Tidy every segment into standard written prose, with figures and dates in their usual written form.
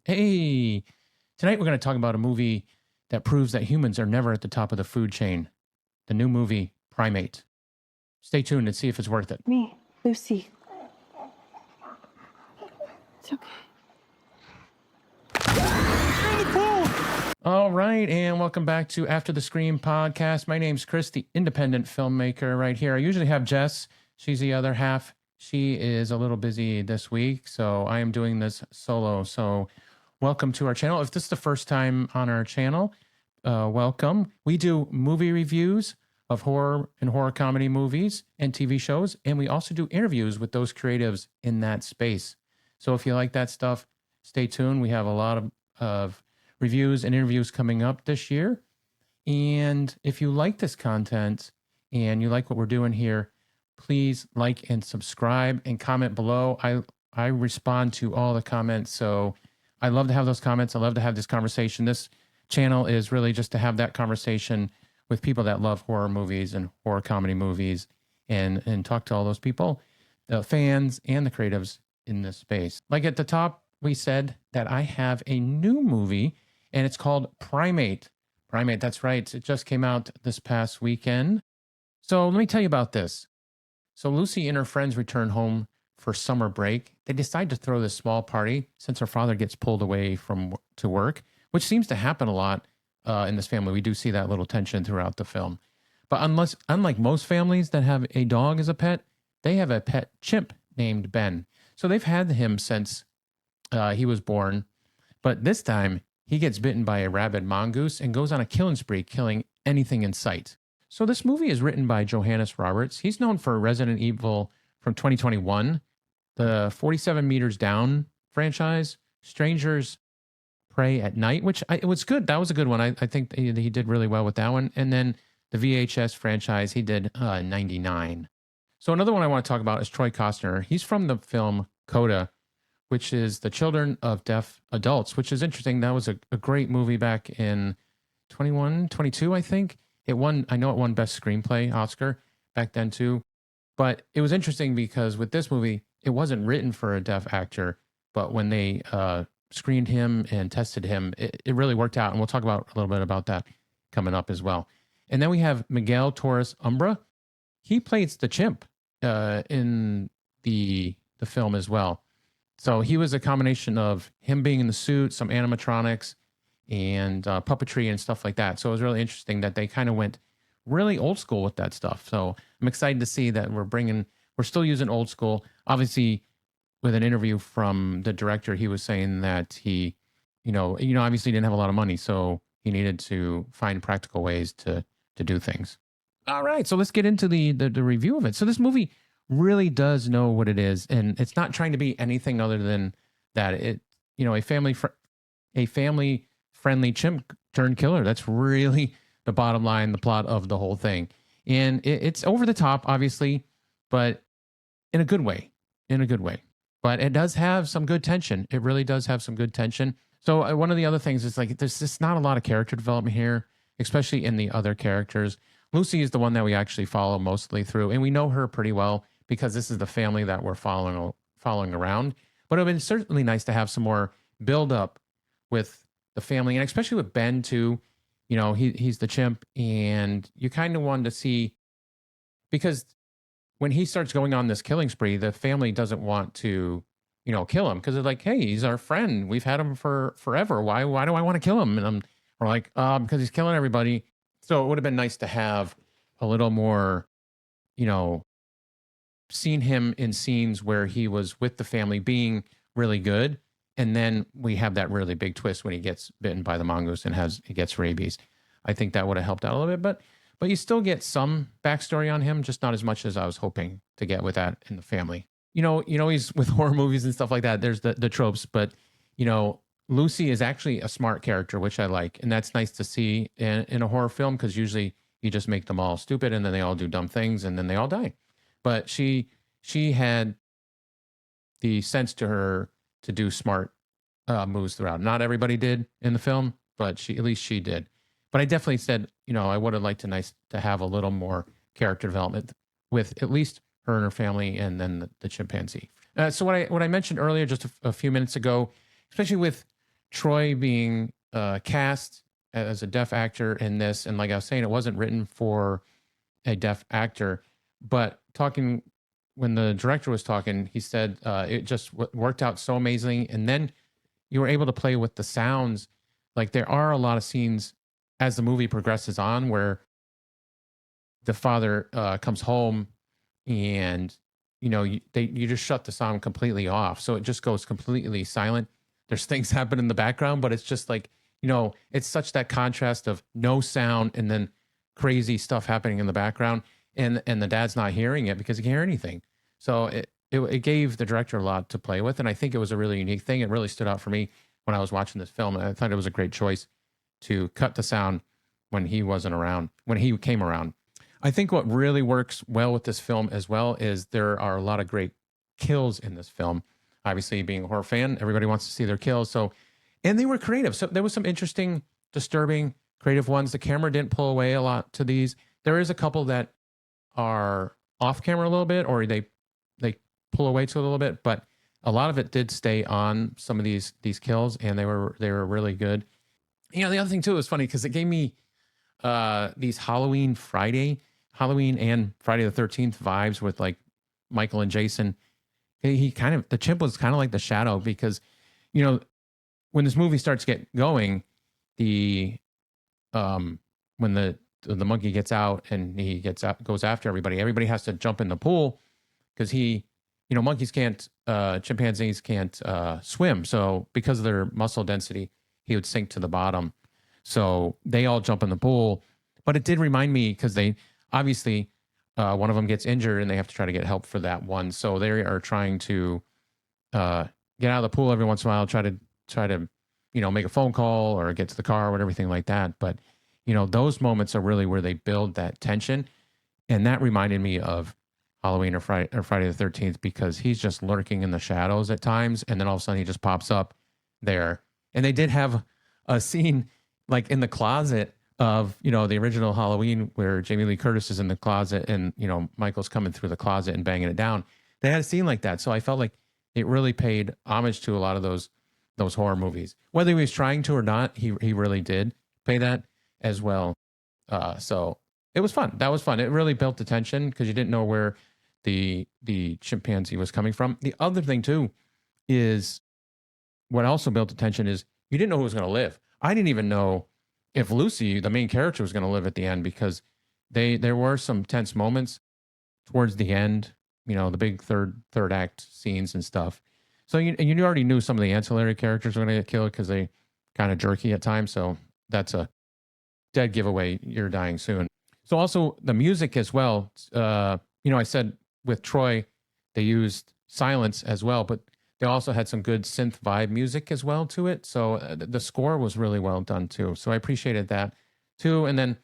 Hey, tonight we're going to talk about a movie that proves that humans are never at the top of the food chain. The new movie, Primate. Stay tuned and see if it's worth it. Me, Lucy. It's okay. All right, and welcome back to After the Scream podcast. My name's Chris, the independent filmmaker right here. I usually have Jess. She's the other half. She is a little busy this week, so I am doing this solo. So welcome to our channel. If this is the first time on our channel, welcome. We do movie reviews of horror and horror comedy movies and TV shows, and we also do interviews with those creatives in that space. So if you like that stuff, stay tuned. We have a lot of reviews and interviews coming up this year. And if you like this content and you like what we're doing here, please like and subscribe and comment below. I respond to all the comments, so I love to have those comments. I love to have this conversation. This channel is really just to have that conversation with people that love horror movies and horror comedy movies, and talk to all those people, the fans and the creatives in this space. Like at the top, we said that I have a new movie, and it's called Primate. Primate, that's right. It just came out this past weekend. So let me tell you about this. So Lucy and her friends return home for summer break. They decide to throw this small party since her father gets pulled away to work, which seems to happen a lot in this family. We do see that little tension throughout the film. But unlike most families that have a dog as a pet, they have a pet chimp named Ben. So they've had him since he was born. But this time, he gets bitten by a rabid mongoose and goes on a killing spree, killing anything in sight. So this movie is written by Johannes Roberts. He's known for Resident Evil from 2021, the 47 Meters Down franchise, Strangers Prey at Night, which it was good. That was a good one. I think he did really well with that one. And then the VHS franchise, he did 99. So another one I want to talk about is Troy Costner. He's from the film Coda, which is The Children of Deaf Adults, which is interesting. That was a great movie back in 21, 22, I think. I know it won Best Screenplay Oscar back then too. But it was interesting because with this movie, it wasn't written for a deaf actor, but when they screened him and tested him, it really worked out. And we'll talk about a little bit about that coming up as well. And then we have Miguel Torres Umbra. He plays the chimp in the film as well. So he was a combination of him being in the suit, some animatronics, and puppetry and stuff like that. So it was really interesting that they kind of went really old school with that stuff. So I'm excited to see that we're still using old school. Obviously, with an interview from the director, he was saying that he, obviously didn't have a lot of money, so he needed to find practical ways to do things. All right, so let's get into the review of it. So this movie really does know what it is, and it's not trying to be anything other than that. A family friendly chimp turned killer. That's really the bottom line, the plot of the whole thing. And it's over the top, obviously, but in a good way. But it does have some good tension. It really does have some good tension. So one of the other things is like there's just not a lot of character development here, especially in the other characters. Lucy is the one that we actually follow mostly through, and we know her pretty well because this is the family that we're following around. But it would have been certainly nice to have some more build up with the family, and especially with Ben too. He's the chimp, and you kind of wanted to see, because when he starts going on this killing spree, the family doesn't want to, kill him because they're like, hey, he's our friend. We've had him for forever. Why do I want to kill him? And we're like, because he's killing everybody. So it would have been nice to have a little more, seen him in scenes where he was with the family being really good. And then we have that really big twist when he gets bitten by the mongoose and he gets rabies. I think that would have helped out a little bit, but you still get some backstory on him, just not as much as I was hoping to get with that in the family. He's with horror movies and stuff like that. There's the tropes, but Lucy is actually a smart character, which I like. And that's nice to see in a horror film, because usually you just make them all stupid and then they all do dumb things and then they all die. But she had the sense to her to do smart moves throughout. Not everybody did in the film, but at least she did. But I definitely said, I would have liked to have a little more character development with at least her and her family, and then the chimpanzee. So what I mentioned earlier, just a few minutes ago, especially with Troy being cast as a deaf actor in this, and like I was saying, it wasn't written for a deaf actor, but talking when the director was talking, he said it just worked out so amazing, and then you were able to play with the sounds. Like there are a lot of scenes as the movie progresses on where the father comes home and you just shut the sound completely off, so it just goes completely silent. There's things happen in the background, but it's just like, it's such that contrast of no sound and then crazy stuff happening in the background, and the dad's not hearing it because he can't hear anything. So it gave the director a lot to play with, and I think it was a really unique thing. It really stood out for me when I was watching this film, and I thought it was a great choice to cut the sound when he wasn't around, when he came around. I think what really works well with this film as well is there are a lot of great kills in this film. Obviously, being a horror fan, everybody wants to see their kills. So, and they were creative. So there was some interesting, disturbing, creative ones. The camera didn't pull away a lot to these. There is a couple that are off camera a little bit, or they pull away to a little bit, but a lot of it did stay on some of these kills, and they were really good. The other thing too was funny because it gave me these Halloween and Friday the 13th vibes with like Michael and Jason. The chimp was kind of like the shadow because, when this movie starts going, when the monkey gets out and he goes after everybody has to jump in the pool because monkeys can't, chimpanzees can't swim. So because of their muscle density, he would sink to the bottom. So they all jump in the pool, but it did remind me because they obviously one of them gets injured and they have to try to get help for that one. So they are trying to get out of the pool every once in a while, try to make a phone call or get to the car or everything like that. But those moments are really where they build that tension, and that reminded me of Halloween or Friday the 13th because he's just lurking in the shadows at times, and then all of a sudden he just pops up there. And they did have a scene like in the closet of, the original Halloween where Jamie Lee Curtis is in the closet and, Michael's coming through the closet and banging it down. They had a scene like that. So I felt like it really paid homage to a lot of those horror movies. Whether he was trying to or not, he really did pay that as well. So it was fun. That was fun. It really built the tension because you didn't know where the chimpanzee was coming from. The other thing too is what also built the tension is you didn't know who was going to live. I didn't even know if Lucy, the main character, was going to live at the end because there were some tense moments towards the end, the big third act scenes and stuff. So you already knew some of the ancillary characters were going to get killed because they kind of jerky at times. So that's a dead giveaway. You're dying soon. So also the music as well. I said with Troy, they used silence as well, but they also had some good synth vibe music as well to it. So the score was really well done too. So I appreciated that too. And then,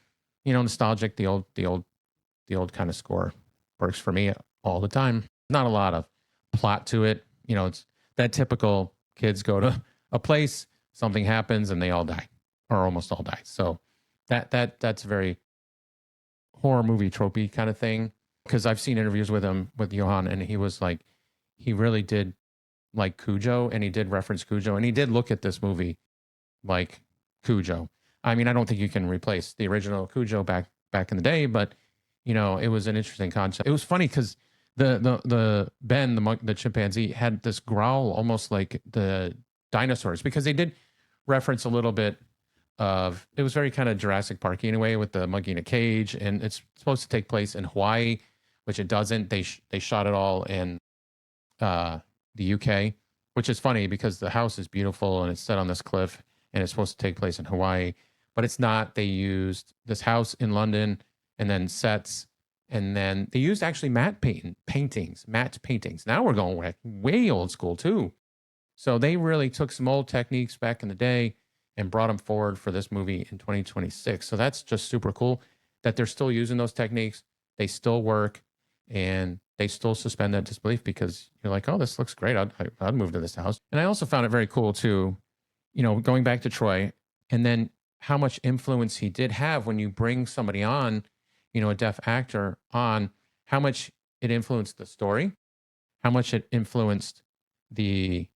nostalgic, the old kind of score works for me all the time. Not a lot of plot to it. It's that typical kids go to a place, something happens and they all die or almost all die. So that's very horror movie tropey kind of thing. Because I've seen interviews with him, with Johan, and he was like, he really did like Cujo, and he did reference Cujo, and he did look at this movie like Cujo. I mean, I don't think you can replace the original Cujo back in the day, but it was an interesting concept. It was funny because the Ben, the chimpanzee, had this growl almost like the dinosaurs because they did reference a little bit of, it was very kind of Jurassic Park in a way with the monkey in a cage, and it's supposed to take place in Hawaii, which it doesn't. They shot it all in the UK, which is funny because the house is beautiful and it's set on this cliff and it's supposed to take place in Hawaii, but it's not. They used this house in London and then sets, and then they used actually matte paintings. Now we're going way old school too. So they really took some old techniques back in the day and brought them forward for this movie in 2026. So that's just super cool that they're still using those techniques. They still work and they still suspend that disbelief because you're like, oh, this looks great. I'd move to this house. And I also found it very cool too, going back to Troy and then how much influence he did have when you bring somebody on, a deaf actor on, how much it influenced the story, how much it influenced the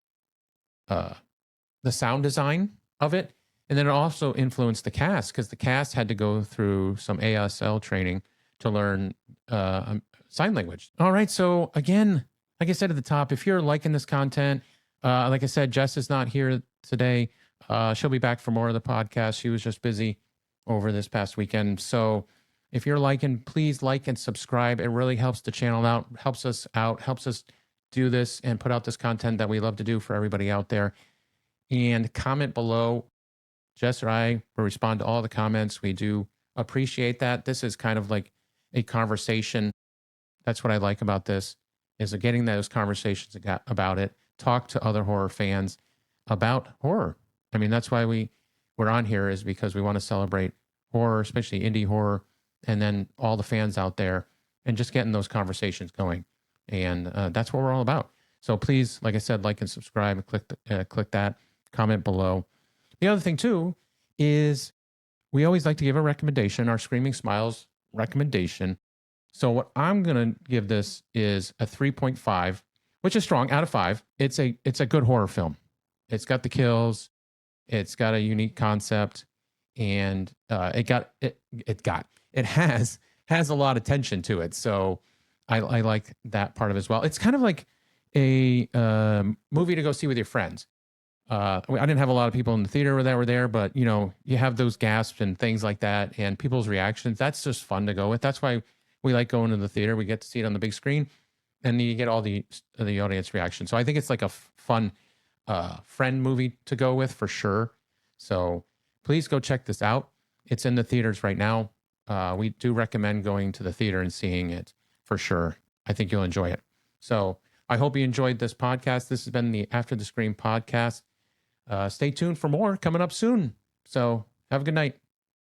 the sound design of it. And then it also influenced the cast because the cast had to go through some ASL training to learn sign language. All right. So again, like I said at the top, if you're liking this content, like I said, Jess is not here today. She'll be back for more of the podcast. She was just busy over this past weekend. So if you're liking, please like and subscribe. It really helps the channel out, helps us do this and put out this content that we love to do for everybody out there. And comment below. Jess or I will respond to all the comments. We do appreciate that. This is kind of like a conversation. That's what I like about this, is getting those conversations about it. Talk to other horror fans about horror. I mean, that's why we're on here, is because we want to celebrate horror, especially indie horror, and then all the fans out there, and just getting those conversations going. And that's what we're all about. So please, like I said, like and subscribe and click that, comment below. The other thing too is we always like to give a recommendation, our Screaming Smiles recommendation. So what I'm going to give this is a 3.5, which is strong, out of 5. It's a good horror film. It's got the kills. It's got a unique concept, and it has a lot of tension to it. So I like that part of it as well. It's kind of like a movie to go see with your friends. I didn't have a lot of people in the theater that were there, but you have those gasps and things like that, and people's reactions. That's just fun to go with. That's why we like going to the theater. We get to see it on the big screen, and you get all the audience reaction. So I think it's like a fun friend movie to go with for sure. So please go check this out. It's in the theaters right now. We do recommend going to the theater and seeing it for sure. I think you'll enjoy it. So I hope you enjoyed this podcast. This has been the After the Scream podcast. Stay tuned for more coming up soon. So have a good night.